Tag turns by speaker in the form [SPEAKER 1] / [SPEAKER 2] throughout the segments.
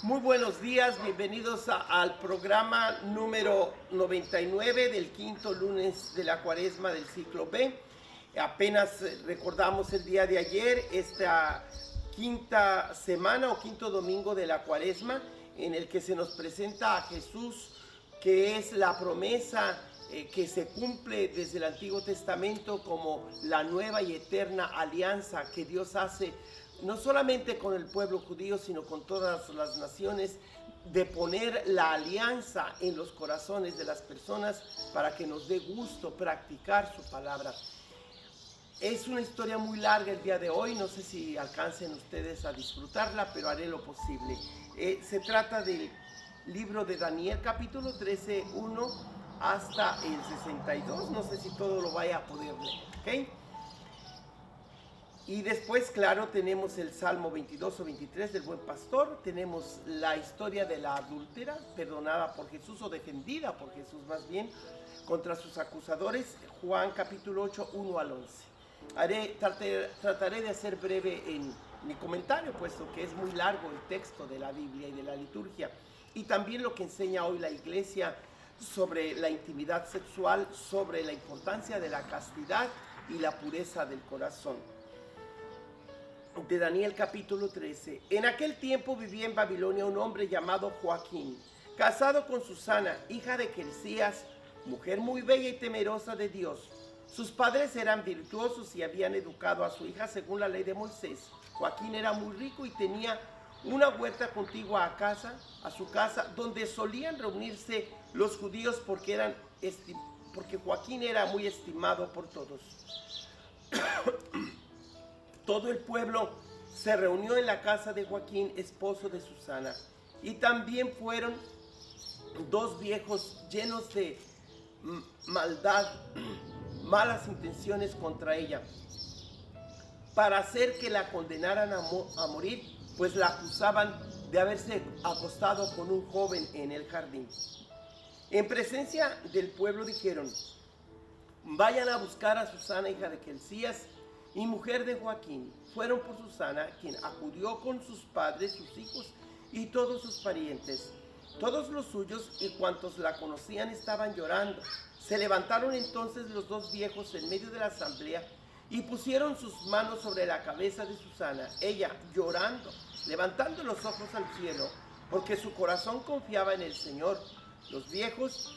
[SPEAKER 1] Muy buenos días, bienvenidos al programa número 99 del quinto lunes de la cuaresma del ciclo B. Apenas recordamos el día de ayer, esta quinta semana o quinto domingo de la cuaresma, en el que se nos presenta a Jesús, que es la promesa que se cumple desde el Antiguo Testamento como la nueva y eterna alianza que Dios hace no solamente con el pueblo judío, sino con todas las naciones, de poner la alianza en los corazones de las personas para que nos dé gusto practicar su palabra. Es una historia muy larga el día de hoy, no sé si alcancen ustedes a disfrutarla, pero haré lo posible. Se trata del libro de Daniel, capítulo 13, 1 hasta el 62, no sé si todo lo vaya a poder leer, ¿ok? Y después, claro, tenemos el Salmo 22 o 23 del Buen Pastor, tenemos la historia de la adúltera, perdonada por Jesús o defendida por Jesús más bien, contra sus acusadores, Juan capítulo 8, 1 al 11. Trataré de hacer breve en mi comentario, puesto que es muy largo el texto de la Biblia y de la liturgia, y también lo que enseña hoy la Iglesia sobre la intimidad sexual, sobre la importancia de la castidad y la pureza del corazón. De Daniel capítulo 13. En aquel tiempo vivía en Babilonia un hombre llamado Joaquín, casado con Susana, hija de Quelcías, mujer muy bella y temerosa de Dios. Sus padres eran virtuosos y habían educado a su hija según la ley de Moisés. Joaquín era muy rico y tenía una huerta contigua a su casa, donde solían reunirse los judíos porque Joaquín era muy estimado por todos. Todo el pueblo se reunió en la casa de Joaquín, esposo de Susana, y también fueron dos viejos llenos de maldad, malas intenciones contra ella, para hacer que la condenaran a morir, pues la acusaban de haberse acostado con un joven en el jardín. En presencia del pueblo dijeron: vayan a buscar a Susana, hija de Quelcías, y mujer de Joaquín. Fueron por Susana, quien acudió con sus padres, sus hijos y todos sus parientes. Todos los suyos y cuantos la conocían estaban llorando. Se levantaron entonces los dos viejos en medio de la asamblea y pusieron sus manos sobre la cabeza de Susana. Ella, llorando, levantando los ojos al cielo, porque su corazón confiaba en el Señor. Los viejos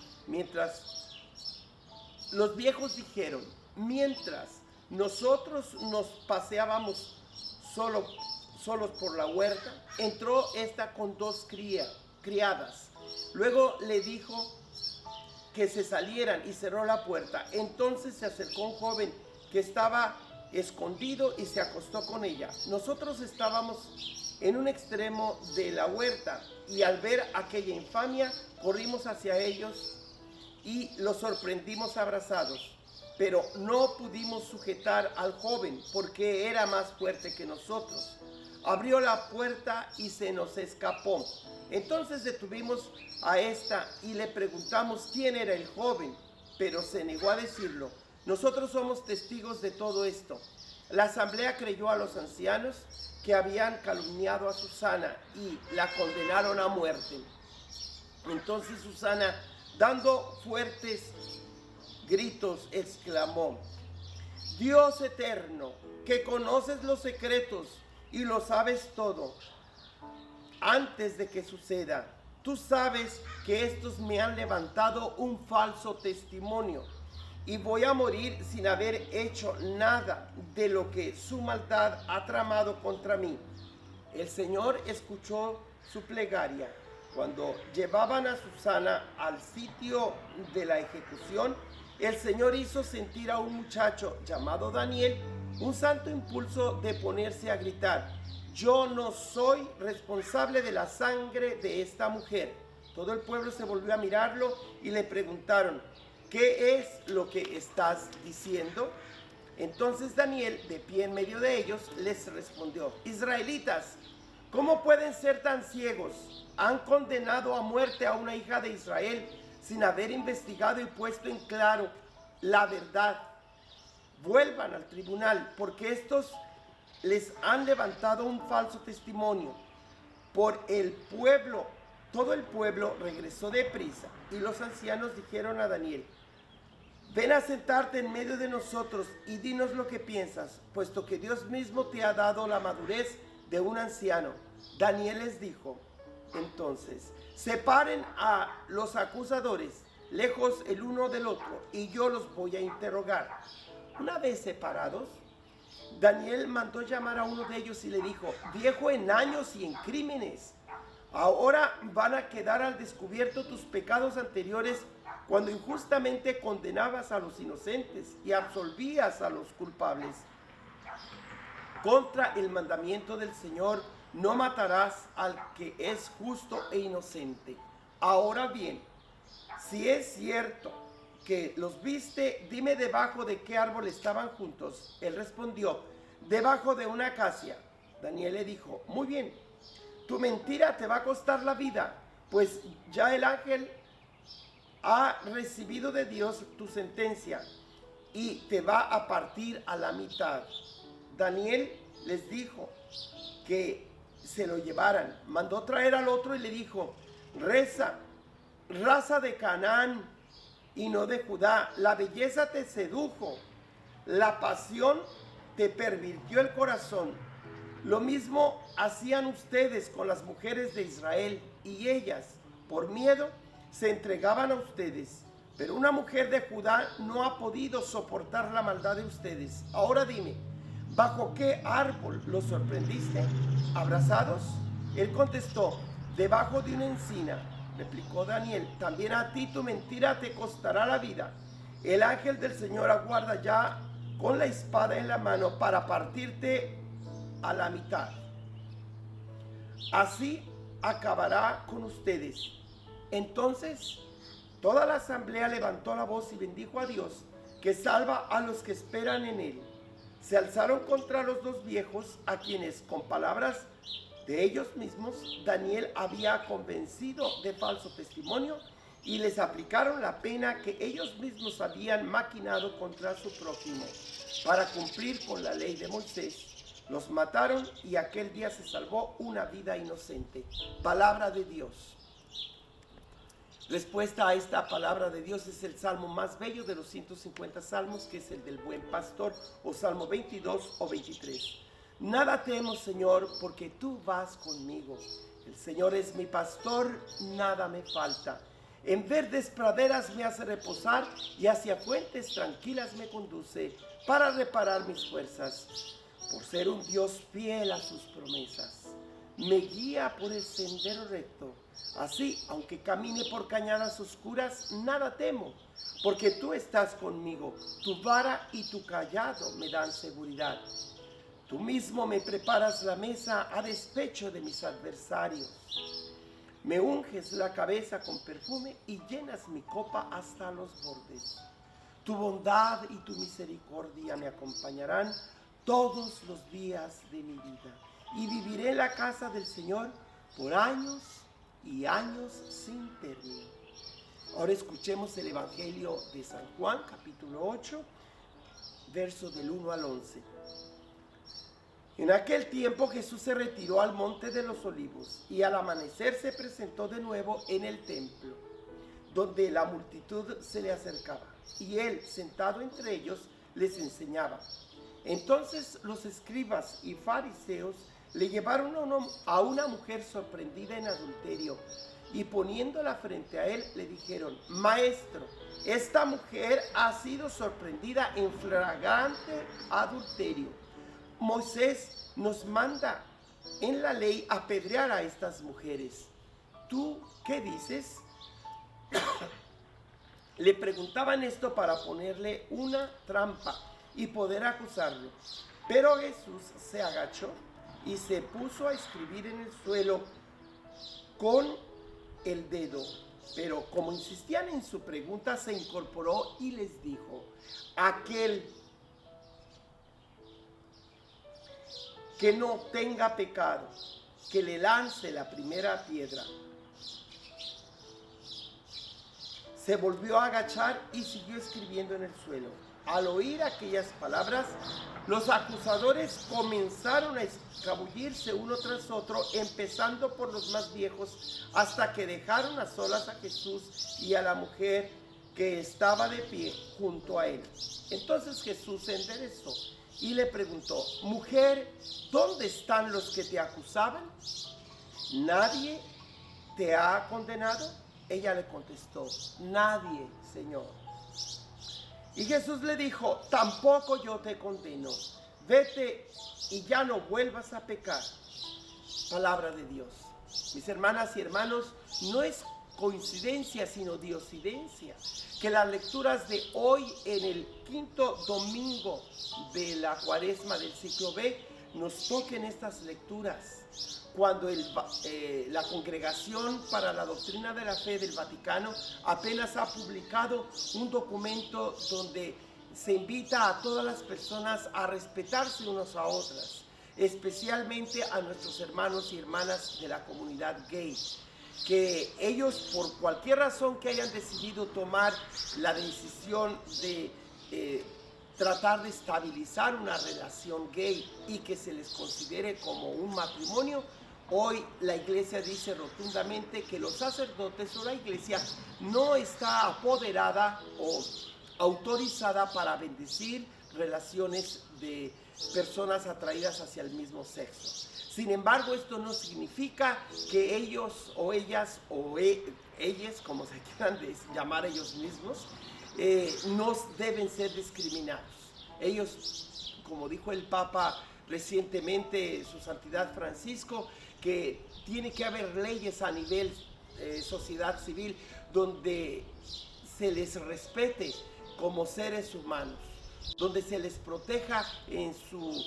[SPEAKER 1] dijeron: mientras nosotros nos paseábamos solos por la huerta, entró esta con dos criadas. Luego le dijo que se salieran y cerró la puerta. Entonces se acercó un joven que estaba escondido y se acostó con ella. Nosotros estábamos en un extremo de la huerta y al ver aquella infamia corrimos hacia ellos y los sorprendimos abrazados. Pero no pudimos sujetar al joven porque era más fuerte que nosotros. Abrió la puerta y se nos escapó. Entonces detuvimos a esta y le preguntamos quién era el joven, pero se negó a decirlo. Nosotros somos testigos de todo esto. La asamblea creyó a los ancianos que habían calumniado a Susana y la condenaron a muerte. Entonces Susana, dando fuertes gritos, exclamó: Dios eterno, que conoces los secretos y lo sabes todo, antes de que suceda, tú sabes que estos me han levantado un falso testimonio y voy a morir sin haber hecho nada de lo que su maldad ha tramado contra mí. El Señor escuchó su plegaria. Cuando llevaban a Susana al sitio de la ejecución, el Señor hizo sentir a un muchacho llamado Daniel un santo impulso de ponerse a gritar: yo no soy responsable de la sangre de esta mujer. Todo el pueblo se volvió a mirarlo y le preguntaron: ¿qué es lo que estás diciendo? Entonces Daniel, de pie en medio de ellos, les respondió: israelitas, ¿cómo pueden ser tan ciegos? Han condenado a muerte a una hija de Israel sin haber investigado y puesto en claro la verdad. Vuelvan al tribunal, porque estos les han levantado un falso testimonio. por el pueblo. Todo el pueblo regresó deprisa, y los ancianos dijeron a Daniel: ven a sentarte en medio de nosotros y dinos lo que piensas, puesto que Dios mismo te ha dado la madurez de un anciano. Daniel les dijo entonces: separen a los acusadores lejos el uno del otro, y yo los voy a interrogar. Una vez separados, Daniel mandó llamar a uno de ellos y le dijo: viejo en años y en crímenes, ahora van a quedar al descubierto tus pecados anteriores, cuando injustamente condenabas a los inocentes y absolvías a los culpables. Contra el mandamiento del Señor, no matarás al que es justo e inocente. Ahora bien, si es cierto que los viste, dime debajo de qué árbol estaban juntos. Él respondió: debajo de una acacia. Daniel le dijo: muy bien, tu mentira te va a costar la vida, pues ya el ángel ha recibido de Dios tu sentencia y te va a partir a la mitad. Daniel les dijo que se lo llevaran. Mandó traer al otro y le dijo: raza de Canaán y no de Judá, la belleza te sedujo, la pasión te pervirtió el corazón. Lo mismo hacían ustedes con las mujeres de Israel, y ellas, por miedo, se entregaban a ustedes. Pero una mujer de Judá no ha podido soportar la maldad de ustedes. Ahora dime, ¿bajo qué árbol los sorprendiste? ¿Abrazados? Él contestó: debajo de una encina. Replicó Daniel: también a ti tu mentira te costará la vida. El ángel del Señor aguarda ya con la espada en la mano para partirte a la mitad. Así acabará con ustedes. Entonces toda la asamblea levantó la voz y bendijo a Dios, que salva a los que esperan en él. Se alzaron contra los dos viejos, a quienes con palabras de ellos mismos Daniel había convencido de falso testimonio, y les aplicaron la pena que ellos mismos habían maquinado contra su prójimo, para cumplir con la ley de Moisés. Los mataron, y aquel día se salvó una vida inocente. Palabra de Dios. Respuesta a esta palabra de Dios es el salmo más bello de los 150 salmos, que es el del buen pastor, o salmo 22 o 23. Nada temo, Señor, porque tú vas conmigo. El Señor es mi pastor, nada me falta. En verdes praderas me hace reposar, y hacia fuentes tranquilas me conduce, para reparar mis fuerzas. Por ser un Dios fiel a sus promesas, me guía por el sendero recto. Así, aunque camine por cañadas oscuras, nada temo, porque tú estás conmigo. Tu vara y tu cayado me dan seguridad. Tú mismo me preparas la mesa a despecho de mis adversarios. Me unges la cabeza con perfume y llenas mi copa hasta los bordes. Tu bondad y tu misericordia me acompañarán todos los días de mi vida, y viviré en la casa del Señor por años y años sin término. Ahora escuchemos el Evangelio de San Juan, capítulo 8, versos del 1 al 11. En aquel tiempo Jesús se retiró al monte de los Olivos, y al amanecer se presentó de nuevo en el templo, donde la multitud se le acercaba, y él, sentado entre ellos, les enseñaba. Entonces los escribas y fariseos le llevaron a una mujer sorprendida en adulterio, y poniéndola frente a él le dijeron: Maestro, esta mujer ha sido sorprendida en flagrante adulterio. Moisés nos manda en la ley apedrear a estas mujeres. ¿Tú qué dices? Le preguntaban esto para ponerle una trampa y poder acusarlo. Pero Jesús se agachó y se puso a escribir en el suelo con el dedo. Pero como insistían en su pregunta, se incorporó y les dijo: aquel que no tenga pecado, que le lance la primera piedra. Se volvió a agachar y siguió escribiendo en el suelo. Al oír aquellas palabras, los acusadores comenzaron a escabullirse uno tras otro, empezando por los más viejos, hasta que dejaron a solas a Jesús y a la mujer que estaba de pie junto a él. Entonces Jesús se enderezó y le preguntó: mujer, ¿dónde están los que te acusaban? ¿Nadie te ha condenado? Ella le contestó: nadie, Señor. Y Jesús le dijo: tampoco yo te condeno. Vete y ya no vuelvas a pecar. Palabra de Dios. Mis hermanas y hermanos, no es coincidencia, sino diosidencia, que las lecturas de hoy, en el quinto domingo de la Cuaresma del ciclo B, nos toquen estas lecturas. Cuando la Congregación para la Doctrina de la Fe del Vaticano apenas ha publicado un documento donde se invita a todas las personas a respetarse unos a otras, especialmente a nuestros hermanos y hermanas de la comunidad gay, que ellos, por cualquier razón que hayan decidido tomar la decisión de tratar de estabilizar una relación gay y que se les considere como un matrimonio, hoy la Iglesia dice rotundamente que los sacerdotes o la Iglesia no está apoderada o autorizada para bendecir relaciones de personas atraídas hacia el mismo sexo. Sin embargo, esto no significa que ellos o ellas o ellas, como se quieran llamar ellos mismos, no deben ser discriminados. Ellos, como dijo el Papa recientemente, su Santidad Francisco, que tiene que haber leyes a nivel sociedad civil donde se les respete como seres humanos, donde se les proteja en su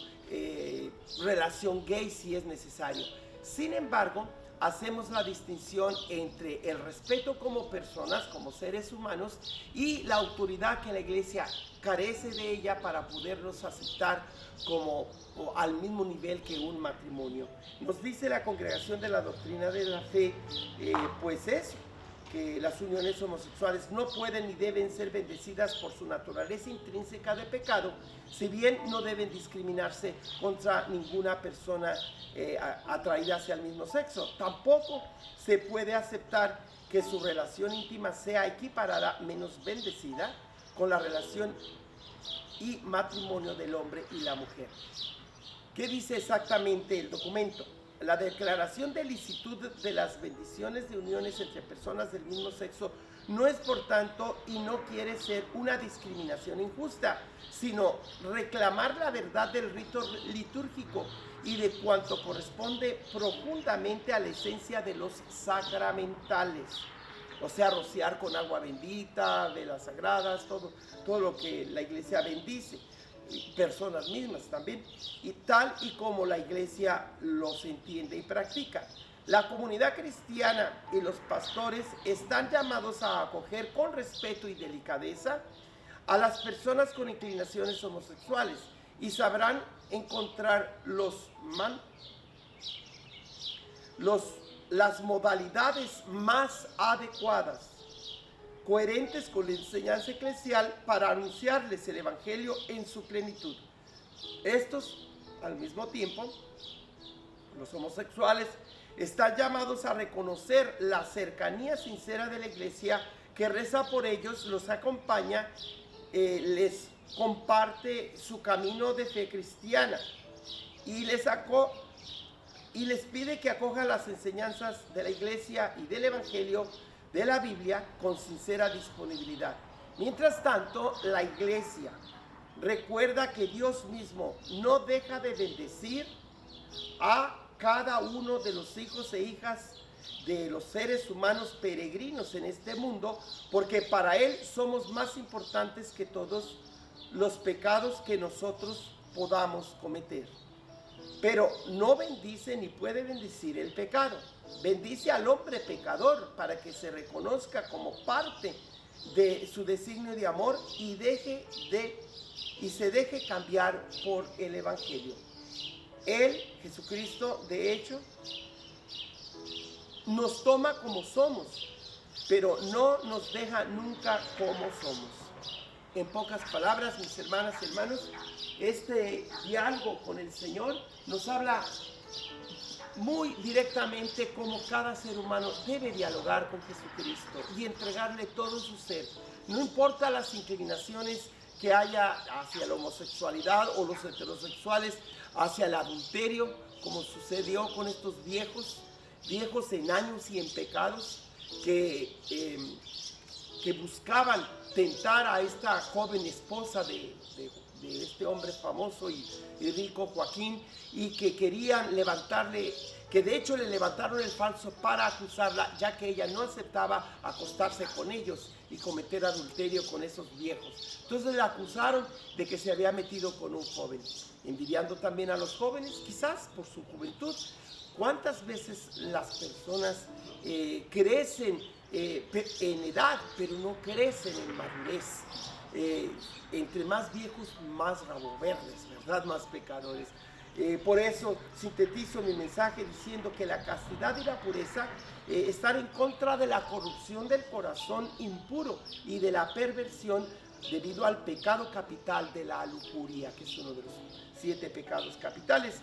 [SPEAKER 1] relación gay si es necesario. Sin embargo, hacemos la distinción entre el respeto como personas, como seres humanos, y la autoridad que la Iglesia carece de ella para poderlos aceptar como al mismo nivel que un matrimonio. Nos dice la Congregación de la Doctrina de la Fe, pues eso, que las uniones homosexuales no pueden ni deben ser bendecidas por su naturaleza intrínseca de pecado, si bien no deben discriminarse contra ninguna persona atraída hacia el mismo sexo. Tampoco se puede aceptar que su relación íntima sea equiparada, menos bendecida, con la relación y matrimonio del hombre y la mujer. ¿Qué dice exactamente el documento? La declaración de licitud de las bendiciones de uniones entre personas del mismo sexo no es, por tanto, y no quiere ser una discriminación injusta, sino reclamar la verdad del rito litúrgico y de cuanto corresponde profundamente a la esencia de los sacramentales. O sea, rociar con agua bendita, velas sagradas, todo lo que la Iglesia bendice. Personas mismas también, y tal y como la Iglesia los entiende y practica. La comunidad cristiana y los pastores están llamados a acoger con respeto y delicadeza a las personas con inclinaciones homosexuales y sabrán encontrar las modalidades más adecuadas, coherentes con la enseñanza eclesial, para anunciarles el Evangelio en su plenitud. Estos, al mismo tiempo, los homosexuales, están llamados a reconocer la cercanía sincera de la Iglesia, que reza por ellos, los acompaña, les comparte su camino de fe cristiana y les pide que acojan las enseñanzas de la Iglesia y del Evangelio de la Biblia con sincera disponibilidad. Mientras tanto, la Iglesia recuerda que Dios mismo no deja de bendecir a cada uno de los hijos e hijas de los seres humanos peregrinos en este mundo, porque para Él somos más importantes que todos los pecados que nosotros podamos cometer. Pero no bendice ni puede bendecir el pecado. Bendice al hombre pecador para que se reconozca como parte de su designio de amor y se deje cambiar por el Evangelio. Él, Jesucristo, de hecho, nos toma como somos, pero no nos deja nunca como somos. En pocas palabras, mis hermanas y hermanos, este diálogo con el Señor nos habla muy directamente cómo cada ser humano debe dialogar con Jesucristo y entregarle todo su ser. No importa las inclinaciones que haya hacia la homosexualidad o los heterosexuales hacia el adulterio, como sucedió con estos viejos en años y en pecados que buscaban tentar a esta joven esposa de este hombre famoso y rico Joaquín, y que querían levantarle, que de hecho le levantaron el falso para acusarla, ya que ella no aceptaba acostarse con ellos y cometer adulterio con esos viejos. Entonces la acusaron de que se había metido con un joven, envidiando también a los jóvenes, quizás por su juventud. ¿Cuántas veces las personas crecen en edad, pero no crecen en madurez? Entre más viejos, más rabo verdes, ¿verdad? Más pecadores. Por eso sintetizo mi mensaje diciendo que la castidad y la pureza están en contra de la corrupción del corazón impuro y de la perversión debido al pecado capital de la lujuria, que es uno de los 7 pecados capitales.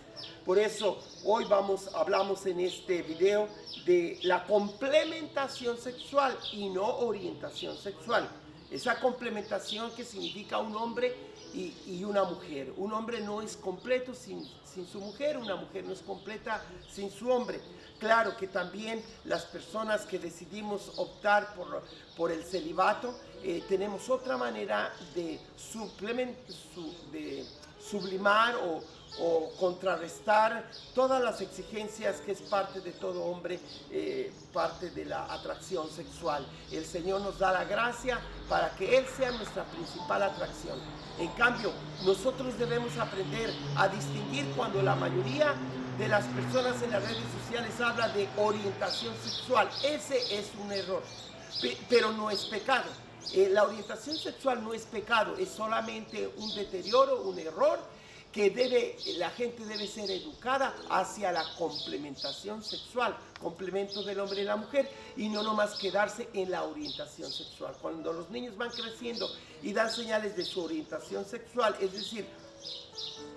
[SPEAKER 1] Por eso hoy hablamos en este video de la complementación sexual y no orientación sexual. Esa complementación que significa un hombre y una mujer. Un hombre no es completo sin su mujer, una mujer no es completa sin su hombre. Claro que también las personas que decidimos optar por el celibato, tenemos otra manera de sublimar o contrarrestar todas las exigencias que es parte de todo hombre, parte de la atracción sexual. El Señor nos da la gracia para que Él sea nuestra principal atracción. En cambio, nosotros debemos aprender a distinguir cuando la mayoría de las personas en las redes sociales habla de orientación sexual. Ese es un error, pero no es pecado. La orientación sexual no es pecado, es solamente un deterioro, un error que la gente debe ser educada hacia la complementación sexual, complemento del hombre y la mujer, y no nomás quedarse en la orientación sexual. Cuando los niños van creciendo y dan señales de su orientación sexual, es decir,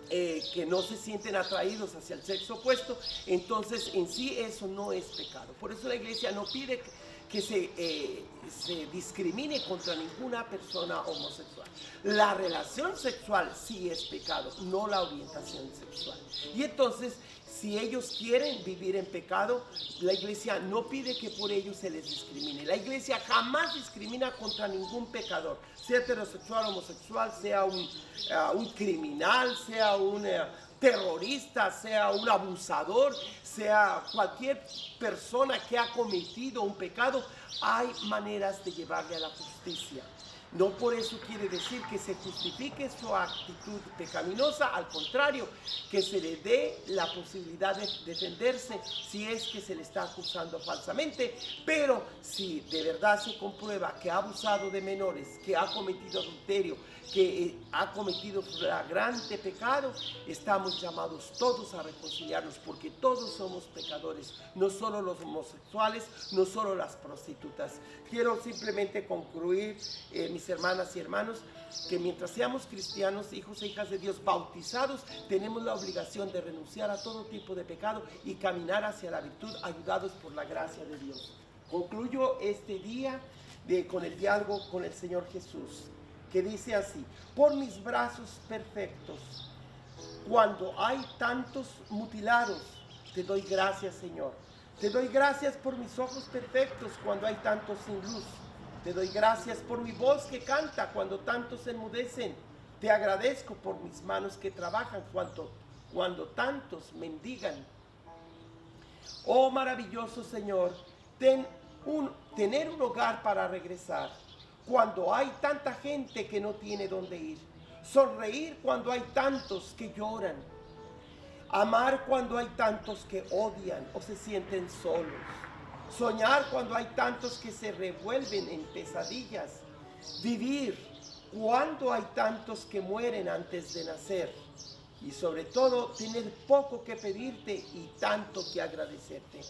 [SPEAKER 1] que no se sienten atraídos hacia el sexo opuesto, entonces en sí eso no es pecado. Por eso la iglesia no pide que se discrimine contra ninguna persona homosexual. La relación sexual sí es pecado, no la orientación sexual. Y entonces, si ellos quieren vivir en pecado, la iglesia no pide que por ellos se les discrimine. La iglesia jamás discrimina contra ningún pecador, sea heterosexual, homosexual, sea un criminal, sea un terrorista, sea un abusador, sea cualquier persona que ha cometido un pecado. Hay maneras de llevarle a la justicia. No por eso quiere decir que se justifique su actitud pecaminosa, al contrario, que se le dé la posibilidad de defenderse si es que se le está acusando falsamente. Pero si de verdad se comprueba que ha abusado de menores, que ha cometido adulterio, que ha cometido flagrante pecado, estamos llamados todos a reconciliarnos, porque todos somos pecadores, no solo los homosexuales, no solo las prostitutas. Quiero simplemente concluir, mis hermanas y hermanos, que mientras seamos cristianos, hijos e hijas de Dios bautizados, tenemos la obligación de renunciar a todo tipo de pecado y caminar hacia la virtud, ayudados por la gracia de Dios. Concluyo este día con el diálogo con el Señor Jesús, que dice así: por mis brazos perfectos, cuando hay tantos mutilados, te doy gracias, Señor. Te doy gracias por mis ojos perfectos cuando hay tantos sin luz. Te doy gracias por mi voz que canta cuando tantos enmudecen. Te agradezco por mis manos que trabajan cuando tantos mendigan. Oh maravilloso Señor, tener un hogar para regresar cuando hay tanta gente que no tiene dónde ir. Sonreír cuando hay tantos que lloran. Amar cuando hay tantos que odian o se sienten solos. Soñar cuando hay tantos que se revuelven en pesadillas. Vivir cuando hay tantos que mueren antes de nacer. Y sobre todo, tener poco que pedirte y tanto que agradecerte.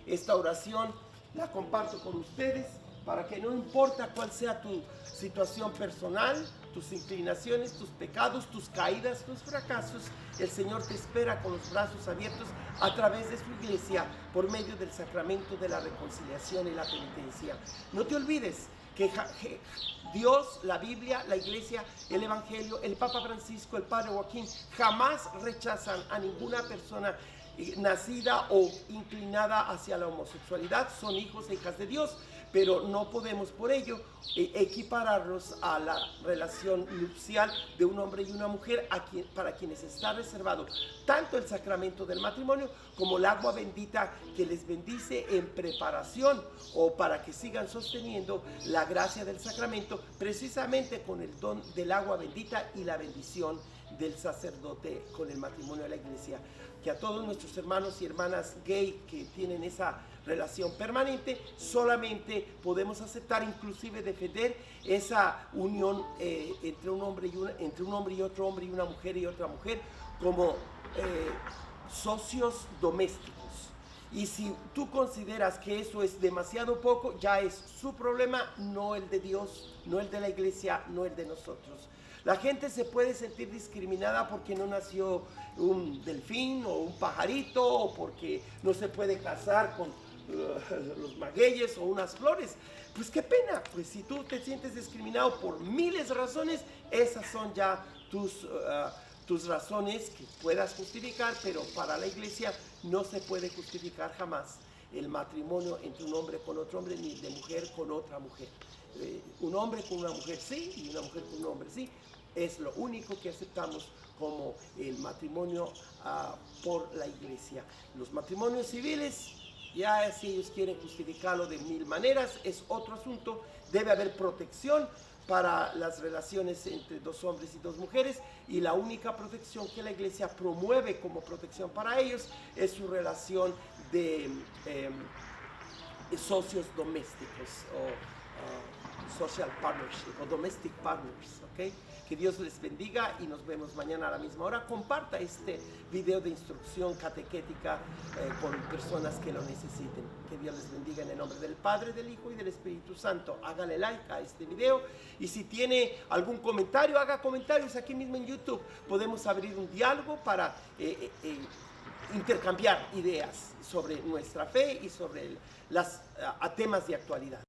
[SPEAKER 1] Esta oración la comparto con ustedes para que no importa cuál sea tu situación personal, tus inclinaciones, tus pecados, tus caídas, tus fracasos, el Señor te espera con los brazos abiertos a través de su iglesia por medio del sacramento de la reconciliación y la penitencia. No te olvides que Dios, la Biblia, la iglesia, el evangelio, el Papa Francisco, el Padre Joaquín jamás rechazan a ninguna persona nacida o inclinada hacia la homosexualidad. Son hijos e hijas de Dios, pero no podemos por ello equipararlos a la relación nupcial de un hombre y una mujer para quienes está reservado tanto el sacramento del matrimonio como el agua bendita que les bendice en preparación o para que sigan sosteniendo la gracia del sacramento, precisamente con el don del agua bendita y la bendición del sacerdote con el matrimonio de la iglesia. Que a todos nuestros hermanos y hermanas gay que tienen esa relación permanente, solamente podemos aceptar, inclusive defender esa unión entre un hombre y otro hombre, y una mujer y otra mujer, como socios domésticos. Y si tú consideras que eso es demasiado poco, ya es su problema, no el de Dios, no el de la iglesia, no el de nosotros. La gente se puede sentir discriminada porque no nació un delfín o un pajarito, o porque no se puede casar con los magueyes o unas flores. Pues qué pena, pues si tú te sientes discriminado por miles de razones, esas son ya tus razones que puedas justificar, pero para la iglesia no se puede justificar jamás el matrimonio entre un hombre con otro hombre, ni de mujer con otra mujer. Un hombre con una mujer sí, y una mujer con un hombre sí. Es lo único que aceptamos como el matrimonio por la iglesia. Los matrimonios civiles, ya si ellos quieren justificarlo de mil maneras, es otro asunto. Debe haber protección para las relaciones entre dos hombres y dos mujeres, y la única protección que la iglesia promueve como protección para ellos es su relación de socios domésticos o social partnership o domestic partners, ¿ok? Que Dios les bendiga y nos vemos mañana a la misma hora. Comparta este video de instrucción catequética con personas que lo necesiten. Que Dios les bendiga en el nombre del Padre, del Hijo y del Espíritu Santo. Hágale like a este video, y si tiene algún comentario, haga comentarios aquí mismo en YouTube. Podemos abrir un diálogo para intercambiar ideas sobre nuestra fe y sobre temas de actualidad.